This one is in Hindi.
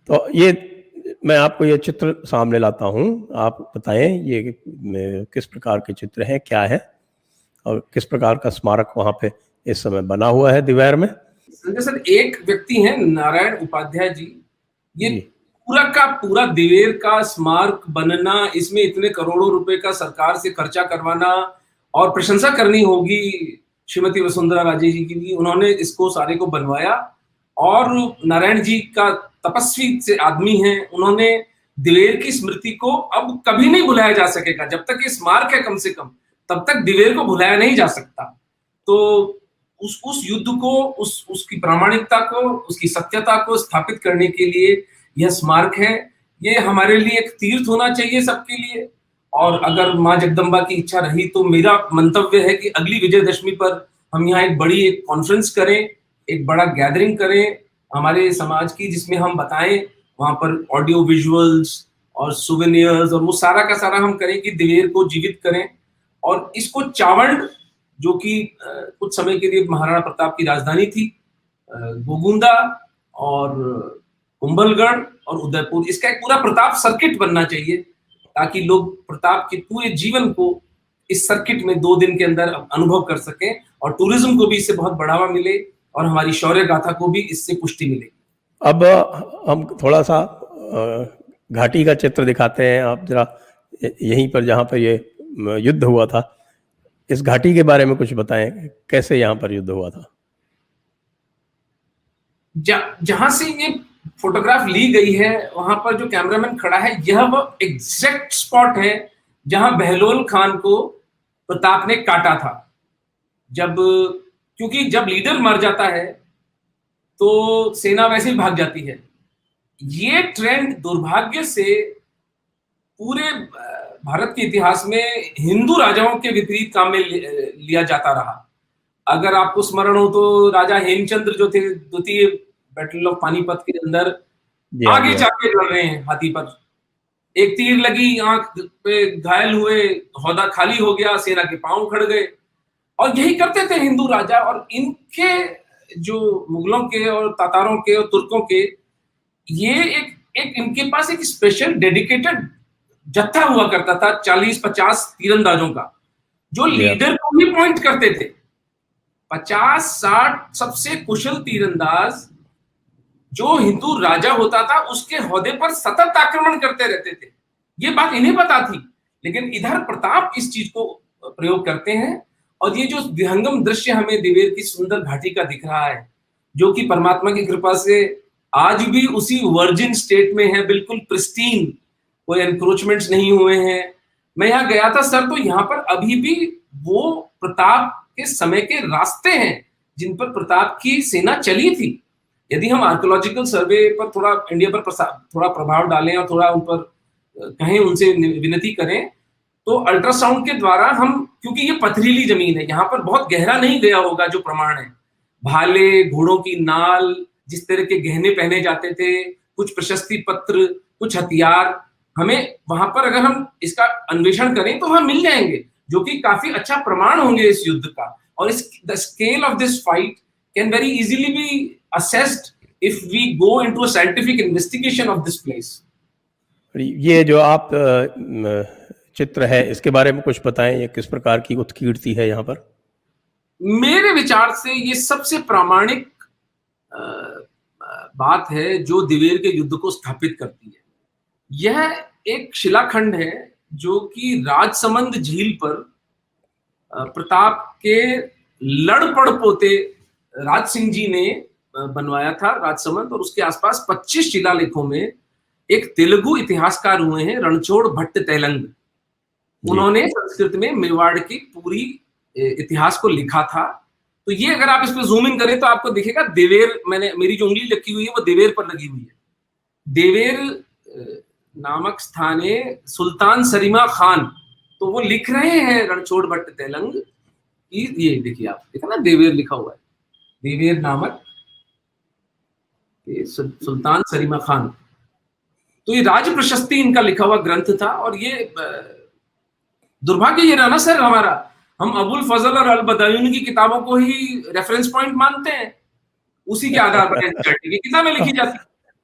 तो ये मैं आपको ये चित्र सामने लाता हूँ, आप बताएं ये किस प्रकार के चित्र हैं, क्या है और किस प्रकार का स्मारक वहां पे इस समय बना हुआ है दिवैर में। संजय सर, एक व्यक्ति हैं नारायण उपाध्याय जी, ये पूरा का पूरा दिवेर का स्मारक बनना, इसमें इतने करोड़ों रुपए का सरकार से खर्चा करवाना, और प्रशंसा करनी होगी श्रीमती वसुंधरा राजे जी की भी, उन्होंने इसको सारे को बनवाया। और नारायण जी का तपस्वी से आदमी है, उन्होंने दिवेर की स्मृति को अब कभी नहीं भुलाया जा सकेगा। जब तक ये स्मारक है कम से कम, तब तक दिवेर को भुलाया नहीं जा सकता। तो उस युद्ध को, उसकी प्रामाणिकता को, उसकी सत्यता को स्थापित करने के लिए यह स्मारक है। ये हमारे लिए एक तीर्थ होना चाहिए सबके लिए। और अगर माँ जगदम्बा की इच्छा रही तो मेरा मंतव्य है कि अगली विजयदशमी पर हम यहाँ एक बड़ी कॉन्फ्रेंस करें, एक बड़ा गैदरिंग करें हमारे समाज की, जिसमें हम बताएं, वहां पर ऑडियो विजुअल्स और सुवेनियर्स और वो सारा का सारा हम करें कि दिवेर को जीवित करें। और इसको चावंड, जो कि कुछ समय के लिए महाराणा प्रताप की राजधानी थी, गोगुंदा और कुंभलगढ़ और उदयपुर, इसका एक पूरा प्रताप सर्किट बनना चाहिए, ताकि लोग प्रताप के पूरे जीवन को इस सर्किट में 2 दिन के अंदर अनुभव कर सकें, और टूरिज्म को भी इससे बहुत बढ़ावा मिले और हमारी शौर्य गाथा को भी इससे पुष्टि मिले। अब हम थोड़ा सा घाटी का चित्र दिखाते हैं, आप जरा यहीं पर जहाँ पर ये युद्ध हुआ था, इस घाटी के बारे में कुछ बताएं, कैसे यहाँ पर युद्ध हुआ था। जहां से ये फोटोग्राफ ली गई है, वहां पर जो कैमरामैन खड़ा है, यह वो एग्जैक्ट स्पॉट है जहां बहलोल खान को प्रताप ने काटा था। क्योंकि जब लीडर मर जाता है तो सेना वैसे ही भाग जाती है। ये ट्रेंड दुर्भाग्य से पूरे भारत के इतिहास में हिंदू राजाओं के विपरीत काम में लिया जाता रहा। अगर आपको स्मरण हो तो राजा हेमचंद्र जो थे, द्वितीय बैटल ऑफ पानीपत के अंदर आगे जाके लड़ रहे हैं हाथी पर, एक तीर लगी, आंख पे घायल हुए, हौदा खाली हो गया, सेना के पांव उखड़ गए। और यही करते थे हिंदू राजा। और इनके जो मुगलों के और तातारों के और तुर्कों के, ये एक इनके पास एक स्पेशल डेडिकेटेड जत्था हुआ करता था 40-50 तीरंदाजों का, जो लीडर को भी पॉइंट करते थे। 50-60 सबसे कुशल तीरंदाज जो हिंदू राजा होता था, उसके ओहदे पर सतत आक्रमण करते रहते थे। ये बात इन्हें पता थी, लेकिन इधर प्रताप इस चीज को प्रयोग करते हैं। और ये जो विहंगम दृश्य हमें दिवेर की सुंदर घाटी का दिख रहा है, जो कि परमात्मा की कृपा से आज भी उसी वर्जिन स्टेट में है, बिल्कुल प्रिस्टीन, कोई एनक्रोचमेंट्स नहीं हुए हैं। मैं यहाँ गया था सर, तो यहाँ पर अभी भी वो प्रताप के समय के रास्ते हैं जिन पर प्रताप की सेना चली थी। यदि हम आर्कियोलॉजिकल सर्वे पर थोड़ा इंडिया पर थोड़ा प्रभाव डालें और थोड़ा उन पर कहें, उनसे विनती करें, तो अल्ट्रासाउंड के द्वारा हम, क्योंकि ये पथरीली जमीन है, यहाँ पर बहुत गहरा नहीं गया होगा जो प्रमाण है, भाले, घोड़ों की नाल, जिस तरह के गहने पहने जाते थे, कुछ प्रशस्ति पत्र, कुछ हथियार, हमें वहां पर अगर हम इसका अन्वेषण करें तो हम मिल जाएंगे, जो कि काफी अच्छा प्रमाण होंगे इस युद्ध का। और the scale of this fight can very easily B assessed if we go into a scientific investigation of this place. ये जो आप चित्र है, इसके बारे में कुछ बताएं, ये किस प्रकार की उत्कीर्ति है यहाँ पर। मेरे विचार से ये सबसे प्रामाणिक बात है जो दिवेर के युद्ध को स्थापित करती है। यह एक शिलाखंड है जो कि राजसमंद झील पर प्रताप के लड़पड़ पोते राज सिंह जी ने बनवाया था राजसमंद। और उसके आसपास 25 शिलालेखों में एक तेलुगु इतिहासकार हुए हैं, रणछोड़ भट्ट तेलंग। उन्होंने संस्कृत में मेवाड़ की पूरी इतिहास को लिखा था। तो ये अगर आप इस पर जूम इन करें तो आपको दिखेगा देवेर, मेरी जो उंगली रखी हुई है वो देवेर पर लगी हुई है। देवेर नामक स्थाने सुल्तान सरीमा खान, तो वो लिख रहे हैं रणछोड़ भट्ट तेलंग की, ये देखिए आप, देखा ना देवेर लिखा हुआ है, देवेर नामक सुल्तान सरीमा खान। तो ये राज प्रशस्ति इनका लिखा हुआ ग्रंथ था। और ये दुर्भाग्य ये रहा ना सर हमारा, हम अबुल फजल और अल बदायून की किताबों को ही रेफरेंस पॉइंट मानते हैं, उसी के आधार पर किताबें लिखी जाती।